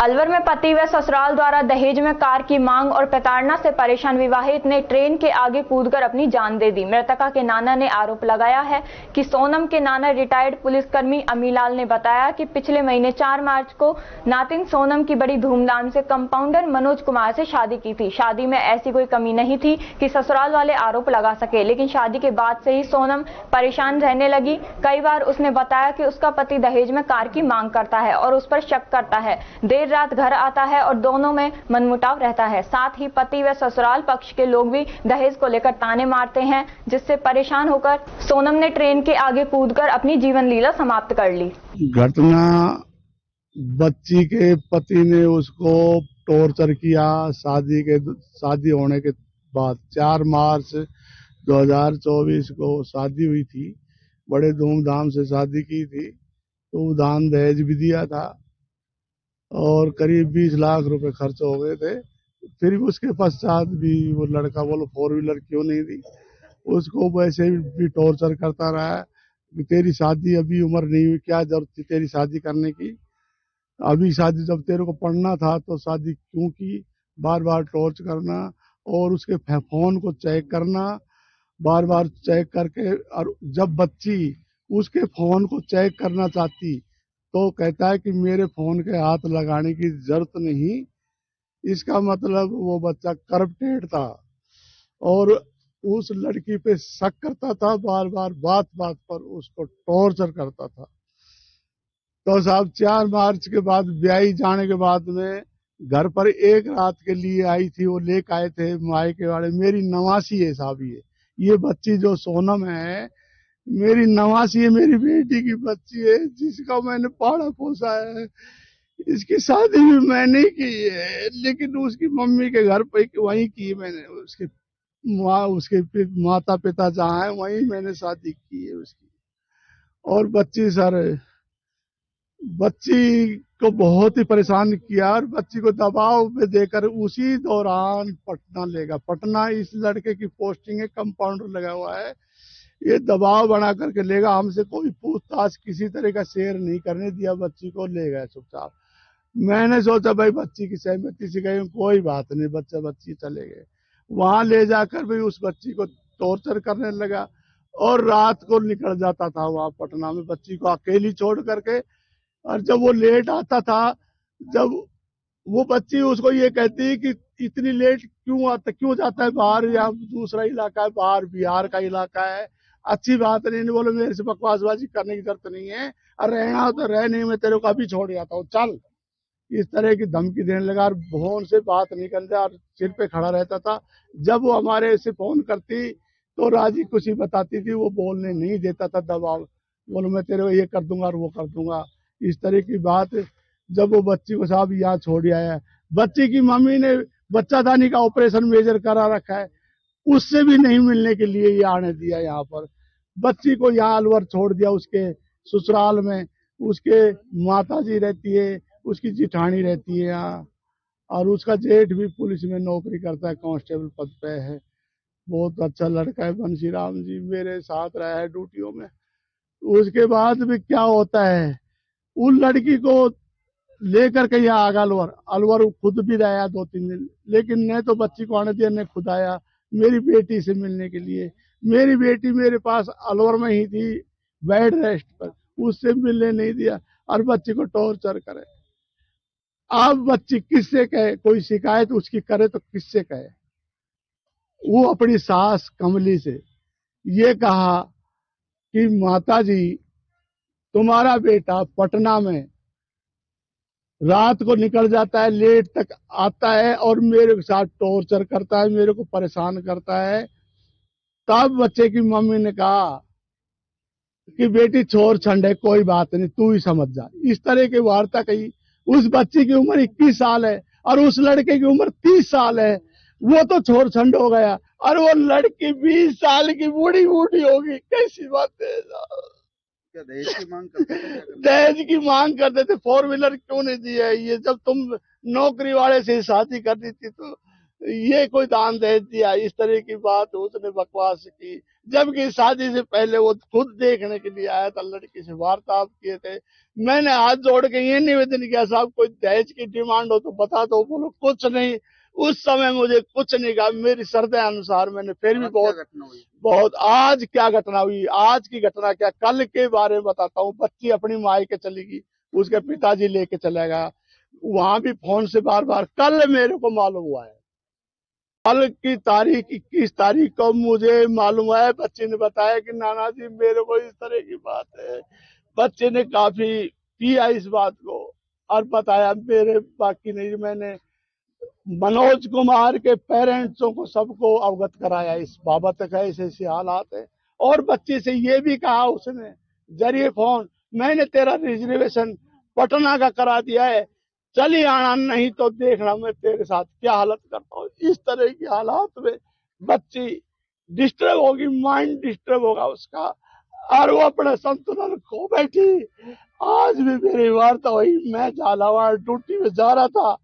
अलवर में पति व ससुराल द्वारा दहेज में कार की मांग और प्रताड़ना से परेशान विवाहित ने ट्रेन के आगे कूदकर अपनी जान दे दी। मृतका के नाना ने आरोप लगाया है कि सोनम के नाना रिटायर्ड पुलिसकर्मी अमीलाल ने बताया कि पिछले महीने 4 मार्च को नातिन सोनम की बड़ी धूमधाम से कंपाउंडर मनोज कुमार से शादी की थी। शादी में ऐसी कोई कमी नहीं थी कि ससुराल वाले आरोप लगा सके, लेकिन शादी के बाद से ही सोनम परेशान रहने लगी। कई बार उसने बताया कि उसका पति दहेज में कार की मांग करता है और उस पर शक करता है। देर रात घर आता है और दोनों में मनमुटाव रहता है। साथ ही पति व ससुराल पक्ष के लोग भी दहेज को लेकर ताने मारते हैं, जिससे परेशान होकर सोनम ने ट्रेन के आगे कूदकर अपनी जीवन लीला समाप्त कर ली। घटना बच्ची के पति ने उसको टॉर्चर किया। शादी होने के बाद 4 मार्च 2024 को शादी हुई थी। बड़े धूमधाम से शादी की थी, तो उधान दहेज भी दिया था और करीब 20 लाख रुपए खर्च हो गए थे। फिर उसके पश्चात भी वो लड़का बोलो 4 व्हीलर क्यों नहीं दी, उसको वैसे भी टॉर्चर करता रहा कि तेरी शादी अभी उम्र नहीं हुई, क्या जरूरत थी तेरी शादी करने की, अभी शादी जब तेरे को पढ़ना था तो शादी क्यों की। बार बार टॉर्च करना और उसके फोन को चेक करना, बार बार चेक करके, और जब बच्ची उसके फोन को चेक करना चाहती तो कहता है कि मेरे फोन के हाथ लगाने की जरूरत नहीं। इसका मतलब वो बच्चा करप्टेड था और उस लड़की पे शक करता था, बार बार बात बात पर उसको टॉर्चर करता था। तो साहब 4 मार्च के बाद ब्याही जाने के बाद में घर पर एक रात के लिए आई थी। वो लेकर आए थे मायके वाले। मेरी नवासी है साहब, ये बच्ची जो सोनम है मेरी नवासी है, मेरी बेटी की बच्ची है, जिसका मैंने पाला पोसा है। इसकी शादी भी मैंने की है, लेकिन उसकी मम्मी के घर पे वहीं की मैंने। उसके माता पिता जहाँ है वहीं मैंने शादी की है उसकी। और बच्ची को बहुत ही परेशान किया और बच्ची को दबाव में देकर उसी दौरान पटना इस लड़के की पोस्टिंग है, कंपाउंडर लगा हुआ है। ये दबाव बना करके लेगा, हमसे कोई पूछताछ किसी तरह का शेयर नहीं करने दिया, बच्ची को ले गए चुपचाप। मैंने सोचा भाई बच्ची की सहमति से गए, कोई बात नहीं, बच्ची चले गए। वहां ले जाकर भी उस बच्ची को टॉर्चर करने लगा और रात को निकल जाता था वहां पटना में बच्ची को अकेली छोड़ करके। और जब वो लेट आता था, जब वो बच्ची उसको ये कहती कि इतनी लेट क्यों जाता है बाहर, या दूसरा इलाका है, बाहर बिहार का इलाका है, अच्छी बात नहीं। बोलो मेरे से बकवासबाजी करने की जरूरत नहीं है, और रहना हो तो रह, नहीं मैं तेरे को अभी छोड़ जाता हूँ, चल। इस तरह की धमकी देने लगा और फोन से बात नहीं करता और सिर पे खड़ा रहता था। जब वो हमारे से फोन करती तो राजी खुशी बताती थी, वो बोलने नहीं देता था, दबाव। बोलो मैं तेरे को ये कर दूंगा और वो कर दूंगा, इस तरह की बात। जब वो बच्ची को साहब यहाँ छोड़ आया है, बच्ची की मम्मी ने बच्चादानी का ऑपरेशन मेजर करा रखा है, उससे भी नहीं मिलने के लिए ये आने दिया यहाँ पर। बच्ची को यहाँ अलवर छोड़ दिया, उसके ससुराल में उसके माताजी रहती है, उसकी जिठानी रहती है यहाँ, और उसका जेठ भी पुलिस में नौकरी करता है, कांस्टेबल पद पे है। बहुत अच्छा लड़का है बंशीराम जी, मेरे साथ रहा है ड्यूटियों में। उसके बाद भी क्या होता है, उन लड़की को लेकर के यहाँ आगा अलवर खुद भी रहा 2-3 दिन, लेकिन न तो बच्ची को आने दिया, न खुद आया मेरी बेटी से मिलने के लिए। मेरी बेटी मेरे पास अलवर में ही थी बेड रेस्ट पर, उससे मिलने नहीं दिया और बच्ची को टॉर्चर करे। अब बच्ची किससे कहे, कोई शिकायत उसकी करे तो किससे कहे। वो अपनी सास कमली से ये कहा कि माताजी तुम्हारा बेटा पटना में रात को निकल जाता है, लेट तक आता है और मेरे साथ टॉर्चर करता है, मेरे को परेशान करता है। तब बच्चे की मम्मी ने कहा कि बेटी छोड़ छंडे, कोई बात नहीं, तू ही समझ जा। इस तरह की वार्ता कही। उस बच्ची की उम्र 21 साल है और उस लड़के की उम्र 30 साल है। वो तो छोड़ छंड हो गया और वो लड़की 20 साल की बूढ़ी बूढ़ी होगी, कैसी बात है। क्या दहेज की मांग करते थे? दहेज की मांग करते थे, 4 व्हीलर क्यों नहीं दी है, ये जब तुम नौकरी वाले से शादी करती थी तो ये कोई दान दहेज दिया, इस तरह की बात उसने बकवास की। जबकि शादी से पहले वो खुद देखने के लिए आया था, लड़की से वार्तालाप किए थे। मैंने हाथ जोड़ के ये निवेदन किया, साहब कोई दहेज की डिमांड हो तो बता दो। बोलो कुछ नहीं, उस समय मुझे कुछ नहीं कहा, मेरी श्रद्धा अनुसार मैंने फिर भी आज क्या बहुत घटना हुई? बहुत आज क्या घटना हुई, आज की घटना क्या, कल के बारे में बताता हूँ। बच्ची अपनी माई के चली गई, उसके पिताजी लेके चला गया, वहां भी फोन से बार बार। कल मेरे को मालूम हुआ है, कल की तारीख 21 तारीख को मुझे मालूम है, बच्चे ने बताया कि नाना जी मेरे को इस तरह की बात है। बच्चे ने काफी पिया इस बात को और बताया, मेरे बाकी नहीं, मैंने मनोज कुमार के पेरेंट्सों को सबको अवगत कराया इस बाबत का, ऐसे ऐसे हालात है। और बच्चे से ये भी कहा उसने जरिए फोन, मैंने तेरा रिजर्वेशन पटना का करा दिया है, चली आना, नहीं तो देखना मैं तेरे साथ क्या हालत करता हूँ। इस तरह की हालात में बच्ची डिस्टर्ब होगी, माइंड डिस्टर्ब होगा उसका, और वो अपने संतुलन खो बैठी। आज भी मेरी वार्ता हुई, मैं झालावाड़ ड्यूटी में जा रहा था,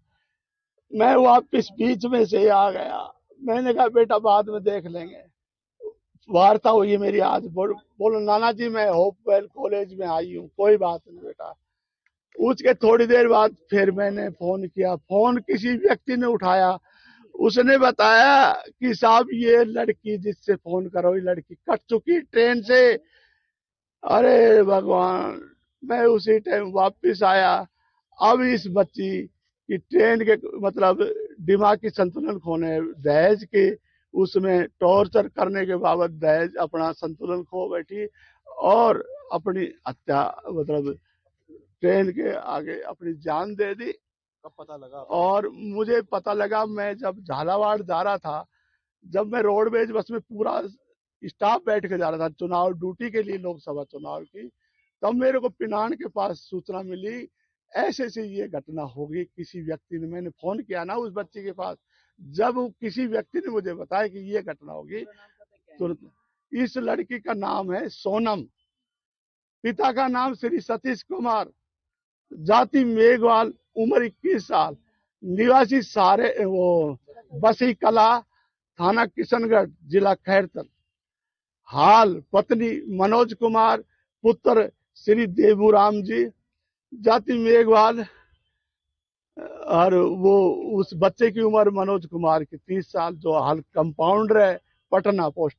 मैं वापिस बीच में से आ गया। मैंने कहा बेटा बाद में देख लेंगे। वार्ता हुई है मेरी आज। बोलो नाना जी मैं होपवेल कॉलेज में आई हूँ, कोई बात नहीं बेटा। उसके थोड़ी देर बाद फिर मैंने फोन किया, फोन किसी व्यक्ति ने उठाया, उसने बताया कि साहब ये लड़की जिससे फोन करो, ये लड़की कट चुकी ट्रेन से। अरे भगवान, मैं उसी टाइम वापिस आया। अब इस बच्ची की ट्रेन के मतलब दिमागी संतुलन खोने, दहेज के उसमें टॉर्चर करने के बाबत दहेज अपना संतुलन खो बैठी और अपनी हत्या मतलब ट्रेन के आगे अपनी जान दे दी। कब पता लगा? और मुझे पता लगा, मैं जब झालावाड़ जा रहा था, जब मैं रोडवेज बस में पूरा स्टाफ बैठ के जा रहा था चुनाव ड्यूटी के लिए, लोकसभा चुनाव की, तब मेरे को पिनान के पास सूचना मिली ऐसे ऐसे ये घटना होगी। किसी व्यक्ति ने, मैंने फोन किया ना उस बच्ची के पास, जब किसी व्यक्ति ने मुझे बताया कि ये घटना होगी, तुरंत। इस लड़की का नाम है सोनम, पिता का नाम श्री सतीश कुमार, जाति मेघवाल, उम्र 21 साल, निवासी सारे वो बसी कला, थाना किशनगढ़, जिला खैरतल। हाल पत्नी मनोज कुमार, पुत्र श्री देवूराम जी, जाति मेघवाल। और वो उस बच्चे की उम्र मनोज कुमार की 30 साल, जो हाल कंपाउंडर है, पटना पोस्ट।